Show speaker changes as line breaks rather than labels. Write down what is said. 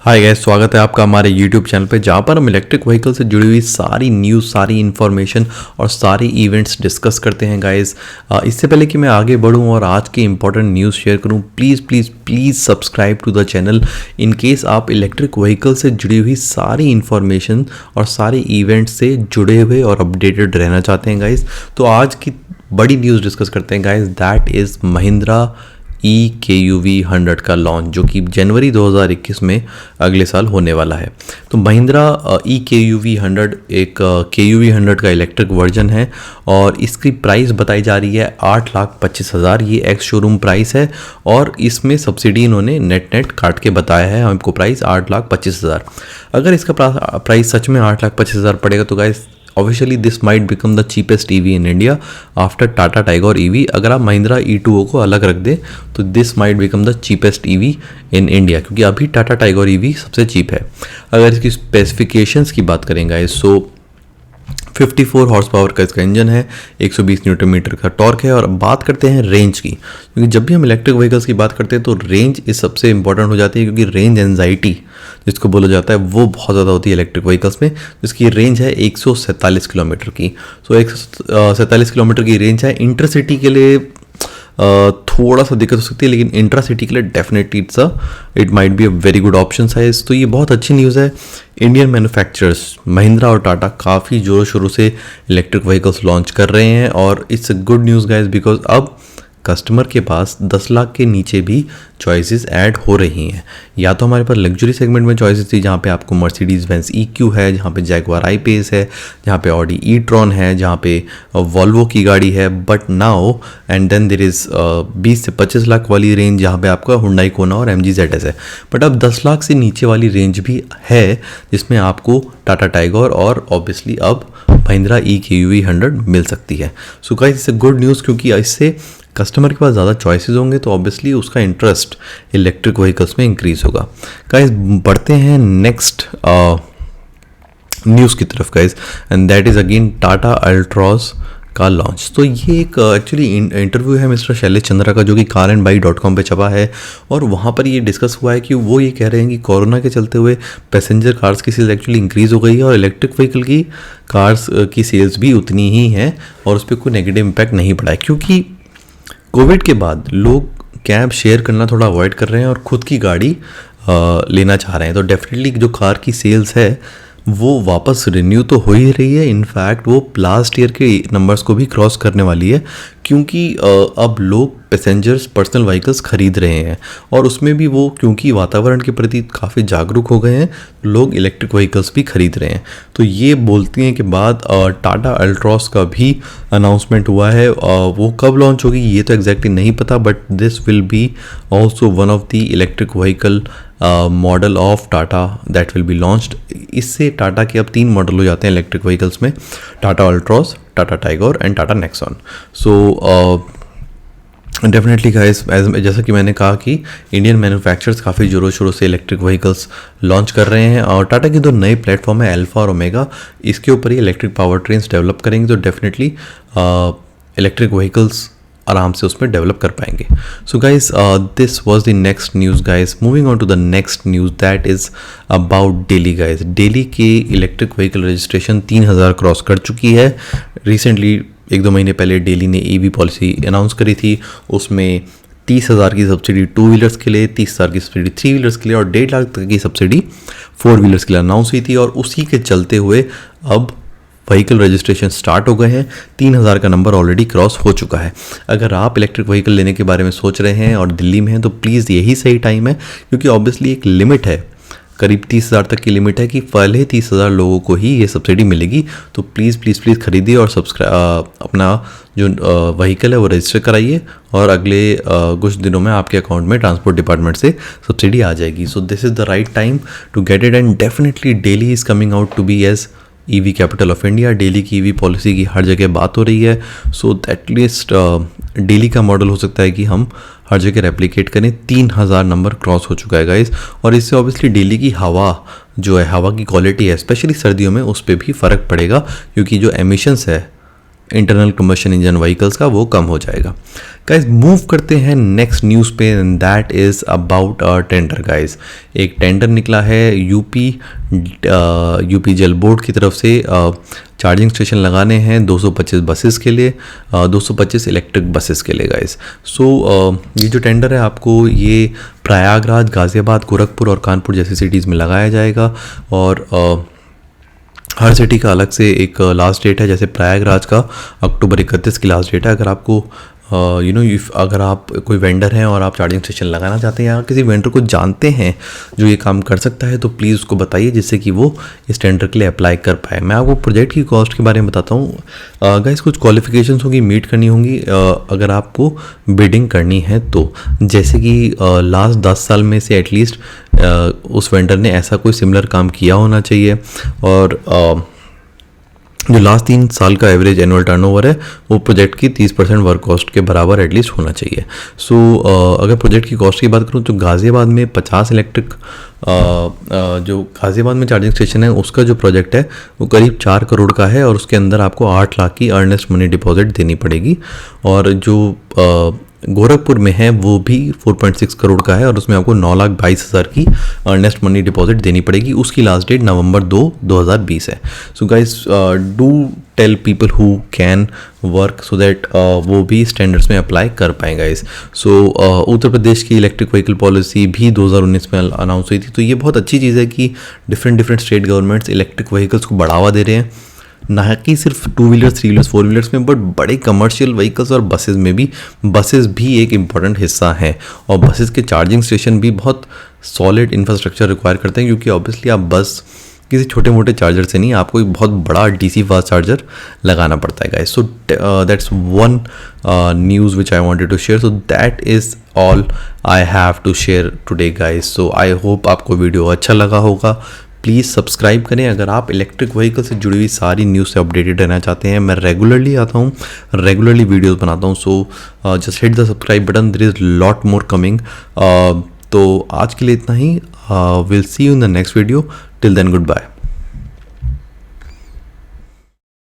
Hi guys, स्वागत है आपका हमारे YouTube चैनल पे, जहाँ पर हम इलेक्ट्रिक व्हीकल से जुड़ी हुई सारी न्यूज़, सारी इन्फॉर्मेशन और सारी इवेंट्स डिस्कस करते हैं गाइस। इससे पहले कि मैं आगे बढ़ूँ और आज की इंपॉर्टेंट न्यूज़ शेयर करूँ, please please please subscribe to the channel in case आप इलेक्ट्रिक व्हीकल से जुड़ी हुई सारी इन्फॉर्मेशन और सारे इवेंट्स से जुड़े हुए और अपडेटेड रहना चाहते हैं गाइस। तो आज की बड़ी न्यूज़ डिस्कस करते हैं guys, that is Mahindra EKUV100 का लॉन्च, जो कि जनवरी 2021 में अगले साल होने वाला है। तो महिंद्रा EKUV100 एक KUV100 का इलेक्ट्रिक वर्जन है और इसकी प्राइस बताई जा रही है 8,25,000। ये एक्स शोरूम प्राइस है और इसमें सब्सिडी इन्होंने नेट काट के बताया है हमको, प्राइस 8,25,000। अगर इसका प्राइस सच में 8,25,000 पड़ेगा तो guys officially this might become the cheapest EV in India after Tata tiger EV. अगर आप महिंद्रा E2O को अलग रख दें तो this might become the cheapest EV in India, क्योंकि अभी टाटा टाइगर ईवी सबसे चीप है। अगर इसकी स्पेसिफिकेशंस की बात करेंगे सो 54 हॉर्स पावर का इसका इंजन है, 120 न्यूटन मीटर का टॉर्क है। और अब बात करते हैं रेंज की, क्योंकि जब भी हम इलेक्ट्रिक व्हीकल्स की बात करते हैं तो रेंज इस सबसे इंपॉर्टेंट हो जाती है, क्योंकि रेंज एंजाइटी जिसको बोला जाता है वो बहुत ज़्यादा होती है इलेक्ट्रिक व्हीकल्स में। जिसकी रेंज है 147 किलोमीटर की। सो 147 किलोमीटर की रेंज है। इंटरसिटी के लिए थोड़ा सा दिक्कत हो सकती है, लेकिन इंट्रा सिटी के लिए definitely it might be a very good option size. तो ये बहुत अच्छी न्यूज़ है। इंडियन मैन्युफैक्चरर्स महिंद्रा और टाटा काफ़ी ज़ोरों शोरों से इलेक्ट्रिक व्हीकल्स लॉन्च कर रहे हैं और it's a good news guys, because अब कस्टमर के पास 10 लाख के नीचे भी चॉइसेस ऐड हो रही हैं। या तो हमारे पास लग्जरी सेगमेंट में चॉइसेस थी, जहाँ पे आपको मर्सिडीज़ बेंज EQ है, जहाँ पे जैगवार I-Pace है, जहाँ पे ऑडी e-tron है, जहाँ पे वॉल्वो की गाड़ी है। But now and then there is 20 से 25 लाख वाली रेंज, जहाँ पे आपका हुंडई कोना और MG ZS है। बट अब 10 लाख से नीचे वाली रेंज भी है, जिसमें आपको टाटा टाइगर और ऑब्वियसली अब महिंद्रा EKUV100 मिल सकती है। So guys it's a good news, क्योंकि इससे कस्टमर के पास ज़्यादा चॉइसेस होंगे तो ऑब्वियसली उसका इंटरेस्ट इलेक्ट्रिक व्हीकल्स में इंक्रीज होगा। गाइस बढ़ते हैं नेक्स्ट न्यूज़ की तरफ guys, and that is again Tata Altroz का लॉन्च। तो ये एक एक्चुअली इंटरव्यू है मिस्टर शैलेश चंद्रा का, जो कि carandbike.com पे छपा है और वहाँ पर ये डिस्कस हुआ है कि वो ये कह रहे हैं कि कोरोना के चलते हुए पैसेंजर कार्स की सेल्स एक्चुअली इंक्रीज़ हो गई है और इलेक्ट्रिक व्हीकल की कार्स की सेल्स भी उतनी ही हैं और उस पर कोई नेगेटिव इम्पैक्ट नहीं पड़ा है, क्योंकि कोविड के बाद लोग कैब शेयर करना थोड़ा अवॉइड कर रहे हैं और ख़ुद की गाड़ी लेना चाह रहे हैं। तो डेफिनेटली जो कार की सेल्स है वो वापस रिन्यू तो हो ही रही है। इनफैक्ट वो लास्ट ईयर के नंबर्स को भी क्रॉस करने वाली है, क्योंकि अब लोग पैसेंजर्स पर्सनल व्हीकल्स खरीद रहे हैं और उसमें भी वो क्योंकि वातावरण के प्रति काफ़ी जागरूक हो गए हैं, लोग इलेक्ट्रिक व्हीकल्स भी खरीद रहे हैं। तो ये बोलती हैं कि बाद टाटा अल्ट्रॉस का भी अनाउंसमेंट हुआ है। वो कब लॉन्च होगी ये तो एग्जैक्टली नहीं पता, but this will be also one of the electric vehicle model of Tata that will be launched. इससे टाटा के अब 3 मॉडल हो जाते हैं इलेक्ट्रिक व्हीकल्स में, Tata Altroz, Tata tiger and Tata Nexon. So definitely guys, जैसा कि मैंने कहा कि इंडियन मैन्युफैक्चरर्स काफ़ी ज़ोरों शोरों से इलेक्ट्रिक व्हीकल्स लॉन्च कर रहे हैं और टाटा की 2 नए प्लेटफॉर्म है अल्फा और ओमेगा, इसके ऊपर ही इलेक्ट्रिक पावर ट्रेन्स डेवलप करेंगे। तो डेफिनेटली इलेक्ट्रिक व्हीकल्स आराम से उसमें डेवलप कर पाएंगे। So guys this was the next news guys. Moving on to the next news that is about Delhi guys. Delhi के इलेक्ट्रिक व्हीकल रजिस्ट्रेशन 3,000 क्रॉस कर चुकी है। रिसेंटली 1-2 महीने पहले दिल्ली ने EV पॉलिसी अनाउंस करी थी, उसमें 30,000 की सब्सिडी 2 व्हीलर्स के लिए, 30,000 की सब्सिडी 3 व्हीलर्स के लिए और 1.5 लाख तक की सब्सिडी 4 व्हीलर्स के लिए अनाउंस हुई थी। और उसी के चलते हुए अब व्हीकल रजिस्ट्रेशन स्टार्ट हो गए हैं। 3,000 का नंबर ऑलरेडी क्रॉस हो चुका है। अगर आप इलेक्ट्रिक व्हीकल लेने के बारे में सोच रहे हैं और दिल्ली में हैं तो प्लीज़ यही सही टाइम है, क्योंकि ऑब्वियसली एक लिमिट है, करीब 30,000 तक की लिमिट है कि पहले 30,000 लोगों को ही ये सब्सिडी मिलेगी। तो प्लीज़ प्लीज़ प्लीज़ खरीदिए और अपना जो व्हीकल है वो रजिस्टर कराइए और अगले कुछ दिनों में आपके अकाउंट में ट्रांसपोर्ट डिपार्टमेंट से सब्सिडी आ जाएगी। So this is the right time to get it and definitely Delhi is coming out to be as EV capital of India. Delhi की EV पॉलिसी की हर जगह बात हो रही है। सो एटलीस्ट दिल्ली का मॉडल हो सकता है कि हम हर जगह रेप्लिकेट करें। 3,000 नंबर क्रॉस हो चुका है गाइस, और इससे ऑब्वियसली दिल्ली की हवा जो है, हवा की क्वालिटी है, स्पेशली सर्दियों में उस पर भी फ़र्क पड़ेगा, क्योंकि जो एमिशंस है इंटरनल कम्बशन इंजन व्हीकल्स का वो कम हो जाएगा। गाइज मूव करते हैं नेक्स्ट न्यूज़ पे, and that is about a tender. Guys एक टेंडर निकला है यूपी जल बोर्ड की तरफ से। चार्जिंग स्टेशन लगाने हैं 225 बसेस के लिए, 225 इलेक्ट्रिक बसेस के लिए गाइज। सो ये जो टेंडर है आपको ये प्रयागराज, गाज़ियाबाद, गोरखपुर और कानपुर जैसी सिटीज़ में लगाया जाएगा। और हर सिटी का अलग से एक लास्ट डेट है। जैसे प्रयागराज का अक्टूबर 31 की लास्ट डेट है। अगर आपको अगर आप कोई वेंडर हैं और आप चार्जिंग स्टेशन लगाना चाहते हैं या किसी वेंडर को जानते हैं जो ये काम कर सकता है, तो प्लीज़ उसको बताइए जिससे कि वो इस टेंडर के लिए अप्लाई कर पाए। मैं आपको प्रोजेक्ट की कॉस्ट के बारे में बताता हूँ। गाइस कुछ क्वालिफिकेशंस होंगी, मीट करनी होंगी अगर आपको बिडिंग करनी है तो। जैसे कि लास्ट 10 साल में से एटलीस्ट उस वेंडर ने ऐसा कोई सिमिलर काम किया होना चाहिए, और जो लास्ट 3 साल का एवरेज एनुअल टर्नओवर है वो प्रोजेक्ट की 30% वर्क कॉस्ट के बराबर एटलीस्ट होना चाहिए। सो अगर प्रोजेक्ट की कॉस्ट की बात करूँ तो गाज़ियाबाद में 50 इलेक्ट्रिक जो गाज़ियाबाद में चार्जिंग स्टेशन है उसका जो प्रोजेक्ट है वो करीब 4 करोड़ का है, और उसके अंदर आपको 8 लाख की अर्नेस्ट मनी डिपॉजिट देनी पड़ेगी। और जो गोरखपुर में है वो भी 4.6 करोड़ का है, और उसमें आपको 9,22,000 की अर्नेस्ट मनी डिपॉजिट देनी पड़ेगी। उसकी लास्ट डेट नवंबर 2, 2020 है। So guys do tell people who can work so that वो भी स्टैंडर्ड्स में अप्लाई कर पाएंगे गाइस। सो उत्तर प्रदेश की इलेक्ट्रिक व्हीकल पॉलिसी भी 2019 में अनाउंस हुई थी। तो ये बहुत अच्छी चीज़ है कि different state governments electric vehicles को बढ़ावा दे रहे हैं, ना कि सिर्फ 2 व्हीलर्स, 3 व्हीलर्स, 4 व्हीलर्स में, बट बड़े कमर्शियल व्हीकल्स और बसेस में भी। बसेस भी एक इम्पॉर्टेंट हिस्सा है, और बसेस के चार्जिंग स्टेशन भी बहुत सॉलिड इंफ्रास्ट्रक्चर रिक्वायर करते हैं, क्योंकि ऑब्वियसली आप बस किसी छोटे मोटे चार्जर से नहीं, आपको एक बहुत बड़ा डीसी फास्ट चार्जर लगाना पड़ता है guys. So that's one news which I wanted to share. So that is all I have to share today guys. So I hope आपको वीडियो अच्छा लगा होगा। प्लीज़ सब्सक्राइब करें अगर आप इलेक्ट्रिक व्हीकल से जुड़ी हुई सारी न्यूज़ से अपडेटेड रहना चाहते हैं। मैं रेगुलरली आता हूँ, रेगुलरली वीडियोस बनाता हूँ। So just hit the subscribe button, there is lot more coming. तो आज के लिए इतना ही। Will see you in the next video. Till then good bye.